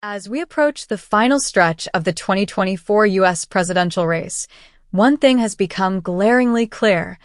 As we approach the final stretch of the 2024 U.S. presidential race, one thing has become glaringly clear.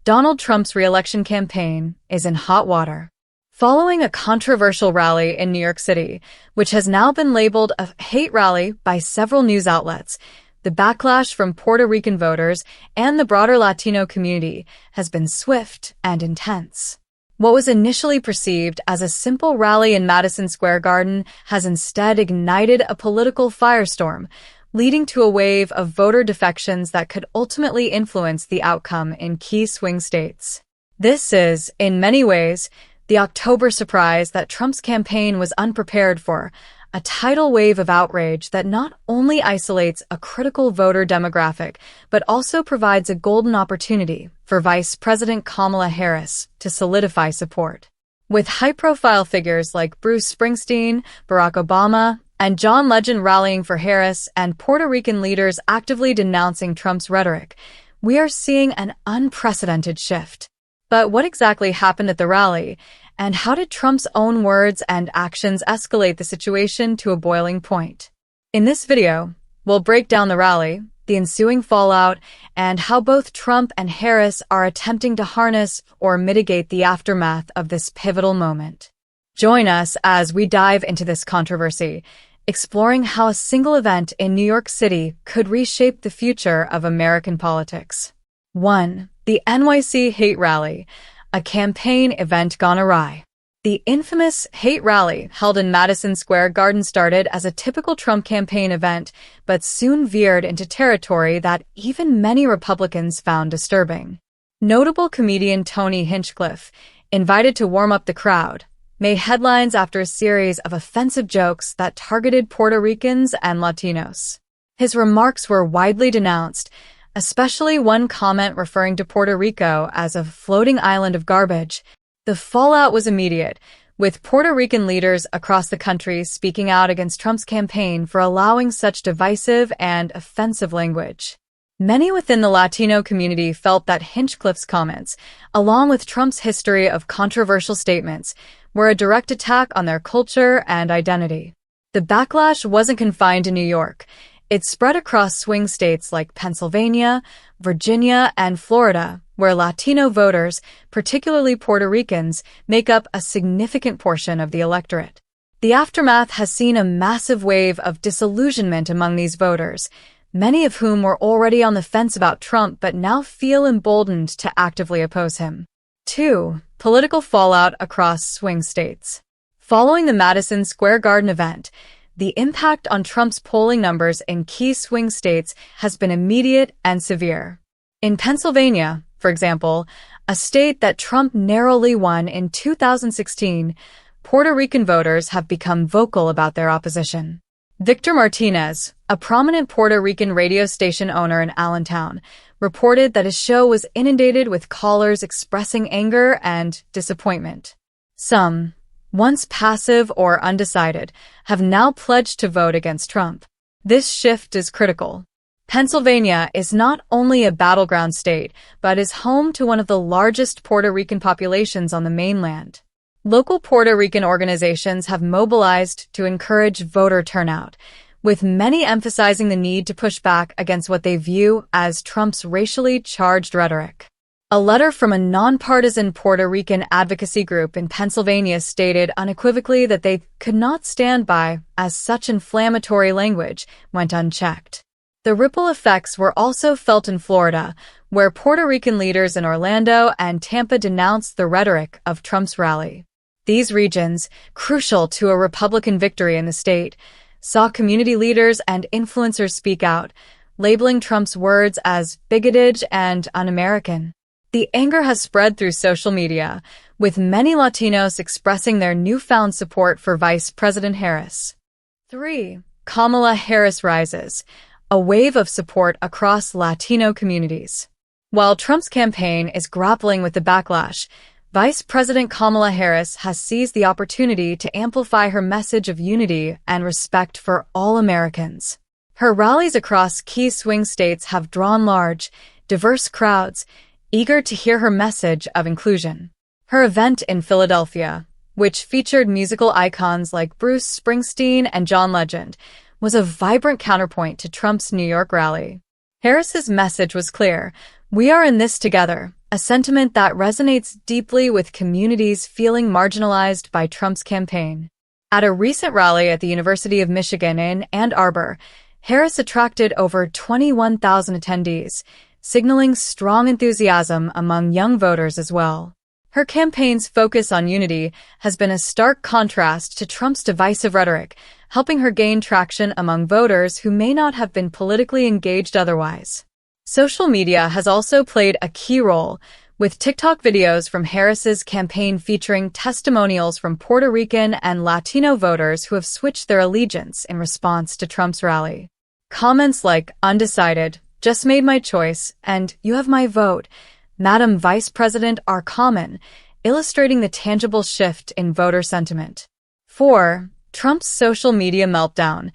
Donald Trump's re-election campaign is in hot water. Following a controversial rally in New York City, which has now been labeled a hate rally by several news outlets, the backlash from Puerto Rican voters and the broader Latino community has been swift and intense. What was initially perceived as a simple rally in Madison Square Garden has instead ignited a political firestorm, leading to a wave of voter defections that could ultimately influence the outcome in key swing states. This is, in many ways, the October surprise that Trump's campaign was unprepared for, a tidal wave of outrage that not only isolates a critical voter demographic, but also provides a golden opportunity for Vice President Kamala Harris to solidify support. With high-profile figures like Bruce Springsteen, Barack Obama, and John Legend rallying for Harris and Puerto Rican leaders actively denouncing Trump's rhetoric, we are seeing an unprecedented shift. But what exactly happened at the rally, and how did Trump's own words and actions escalate the situation to a boiling point? In this video, we'll break down the rally, the ensuing fallout, and how both Trump and Harris are attempting to harness or mitigate the aftermath of this pivotal moment. Join us as we dive into this controversy, exploring how a single event in New York City could reshape the future of American politics. 1. The NYC Hate Rally, a campaign event gone awry. The infamous hate rally held in Madison Square Garden started as a typical Trump campaign event, but soon veered into territory that even many Republicans found disturbing. Notable comedian Tony Hinchcliffe, invited to warm up the crowd, made headlines after a series of offensive jokes that targeted Puerto Ricans and Latinos. His remarks were widely denounced, especially one comment referring to Puerto Rico as a floating island of garbage. The fallout was immediate, with Puerto Rican leaders across the country speaking out against Trump's campaign for allowing such divisive and offensive language. Many within the Latino community felt that Hinchcliffe's comments, along with Trump's history of controversial statements, were a direct attack on their culture and identity. The backlash wasn't confined to New York. It spread across swing states like Pennsylvania, Virginia, and Florida, where Latino voters, particularly Puerto Ricans, make up a significant portion of the electorate. The aftermath has seen a massive wave of disillusionment among these voters, many of whom were already on the fence about Trump but now feel emboldened to actively oppose him. 2. Political fallout across swing states. Following the Madison Square Garden event, the impact on Trump's polling numbers in key swing states has been immediate and severe. In Pennsylvania, for example, a state that Trump narrowly won in 2016, Puerto Rican voters have become vocal about their opposition. Victor Martinez, a prominent Puerto Rican radio station owner in Allentown, reported that his show was inundated with callers expressing anger and disappointment. Some, once passive or undecided, have now pledged to vote against Trump. This shift is critical. Pennsylvania is not only a battleground state, but is home to one of the largest Puerto Rican populations on the mainland. Local Puerto Rican organizations have mobilized to encourage voter turnout, with many emphasizing the need to push back against what they view as Trump's racially charged rhetoric. A letter from a nonpartisan Puerto Rican advocacy group in Pennsylvania stated unequivocally that they could not stand by as such inflammatory language went unchecked. The ripple effects were also felt in Florida, where Puerto Rican leaders in Orlando and Tampa denounced the rhetoric of Trump's rally. These regions, crucial to a Republican victory in the state, saw community leaders and influencers speak out, labeling Trump's words as bigoted and un-American. The anger has spread through social media, with many Latinos expressing their newfound support for Vice President Harris. 3. Kamala Harris rises, a wave of support across Latino communities. While Trump's campaign is grappling with the backlash, Vice President Kamala Harris has seized the opportunity to amplify her message of unity and respect for all Americans. Her rallies across key swing states have drawn large, diverse crowds, eager to hear her message of inclusion. Her event in Philadelphia, which featured musical icons like Bruce Springsteen and John Legend, was a vibrant counterpoint to Trump's New York rally. Harris's message was clear: "We are in this together," a sentiment that resonates deeply with communities feeling marginalized by Trump's campaign. At a recent rally at the University of Michigan in Ann Arbor, Harris attracted over 21,000 attendees, signaling strong enthusiasm among young voters as well. Her campaign's focus on unity has been a stark contrast to Trump's divisive rhetoric, helping her gain traction among voters who may not have been politically engaged otherwise. Social media has also played a key role, with TikTok videos from Harris's campaign featuring testimonials from Puerto Rican and Latino voters who have switched their allegiance in response to Trump's rally. Comments like "undecided," "just made my choice," and "you have my vote," "Madam Vice President," are common, illustrating the tangible shift in voter sentiment. 4. Trump's social media meltdown,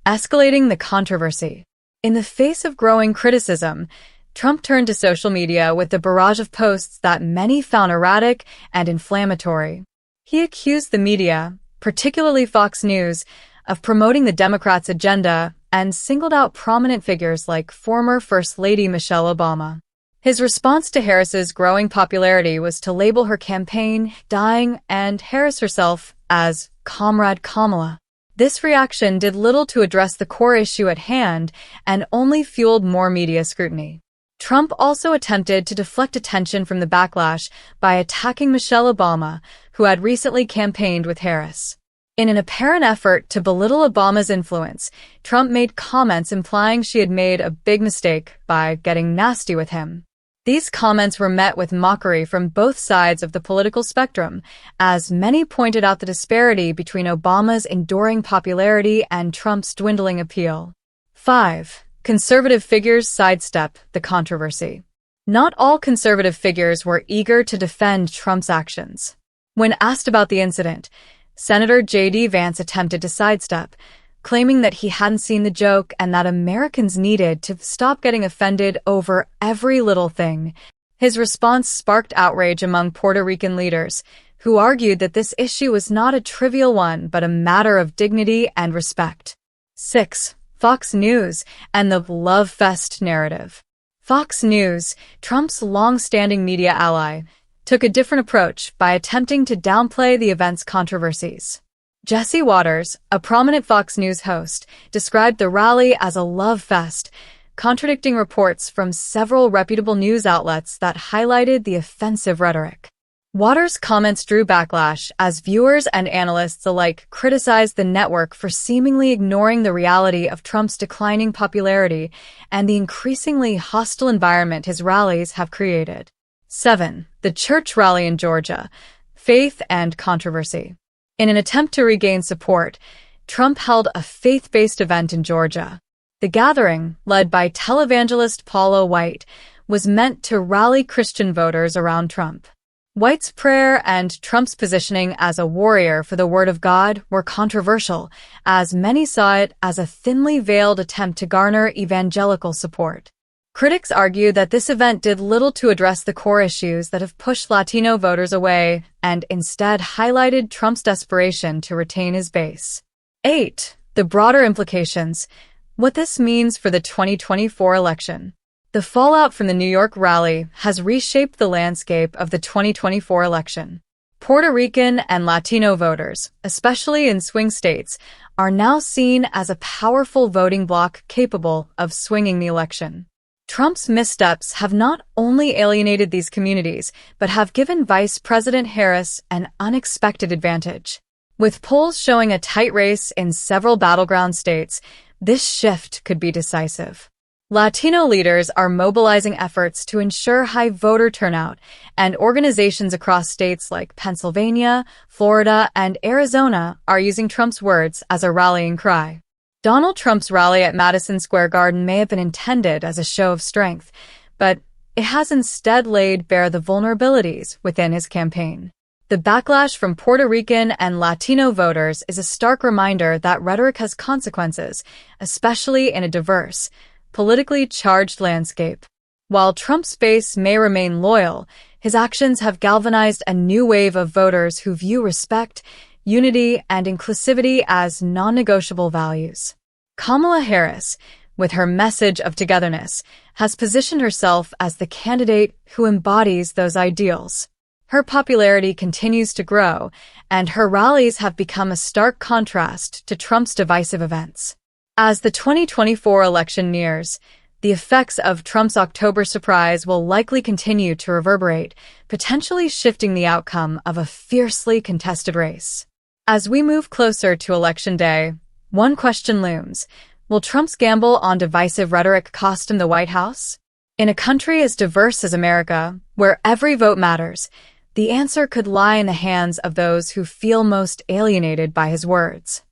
escalating the controversy. In the face of growing criticism, Trump turned to social media with a barrage of posts that many found erratic and inflammatory. He accused the media, particularly Fox News, of promoting the Democrats' agenda and singled out prominent figures like former First Lady Michelle Obama. His response to Harris's growing popularity was to label her campaign "dying" and Harris herself as "Comrade Kamala." This reaction did little to address the core issue at hand and only fueled more media scrutiny. Trump also attempted to deflect attention from the backlash by attacking Michelle Obama, who had recently campaigned with Harris. In an apparent effort to belittle Obama's influence, Trump made comments implying she had made a big mistake by getting nasty with him. These comments were met with mockery from both sides of the political spectrum, as many pointed out the disparity between Obama's enduring popularity and Trump's dwindling appeal. 5. Conservative figures sidestep the controversy. Not all conservative figures were eager to defend Trump's actions. When asked about the incident, Senator J.D. Vance attempted to sidestep, claiming that he hadn't seen the joke and that Americans needed to stop getting offended over every little thing. His response sparked outrage among Puerto Rican leaders, who argued that this issue was not a trivial one but a matter of dignity and respect. 6. Fox News and the Love Fest narrative. Fox News, Trump's long-standing media ally, took a different approach by attempting to downplay the event's controversies. Jesse Waters, a prominent Fox News host, described the rally as a love fest, contradicting reports from several reputable news outlets that highlighted the offensive rhetoric. Waters' comments drew backlash as viewers and analysts alike criticized the network for seemingly ignoring the reality of Trump's declining popularity and the increasingly hostile environment his rallies have created. 7. The church rally in Georgia, faith and controversy. In an attempt to regain support, Trump held a faith-based event in Georgia. The gathering, led by televangelist Paula White, was meant to rally Christian voters around Trump. White's prayer and Trump's positioning as a warrior for the Word of God were controversial, as many saw it as a thinly veiled attempt to garner evangelical support. Critics argue that this event did little to address the core issues that have pushed Latino voters away and instead highlighted Trump's desperation to retain his base. 8. The broader implications. What this means for the 2024 election. The fallout from the New York rally has reshaped the landscape of the 2024 election. Puerto Rican and Latino voters, especially in swing states, are now seen as a powerful voting bloc capable of swinging the election. Trump's missteps have not only alienated these communities, but have given Vice President Harris an unexpected advantage. With polls showing a tight race in several battleground states, this shift could be decisive. Latino leaders are mobilizing efforts to ensure high voter turnout, and organizations across states like Pennsylvania, Florida, and Arizona are using Trump's words as a rallying cry. Donald Trump's rally at Madison Square Garden may have been intended as a show of strength, but it has instead laid bare the vulnerabilities within his campaign. The backlash from Puerto Rican and Latino voters is a stark reminder that rhetoric has consequences, especially in a diverse, politically charged landscape. While Trump's base may remain loyal, His actions have galvanized a new wave of voters who view respect, unity, and inclusivity as non-negotiable values. Kamala Harris, with her message of togetherness, has positioned herself as the candidate who embodies those ideals. Her popularity continues to grow, and her rallies have become a stark contrast to Trump's divisive events. As the 2024 election nears, the effects of Trump's October surprise will likely continue to reverberate, potentially shifting the outcome of a fiercely contested race. As we move closer to Election Day, one question looms: will Trump's gamble on divisive rhetoric cost him the White House? In a country as diverse as America, where every vote matters, the answer could lie in the hands of those who feel most alienated by his words.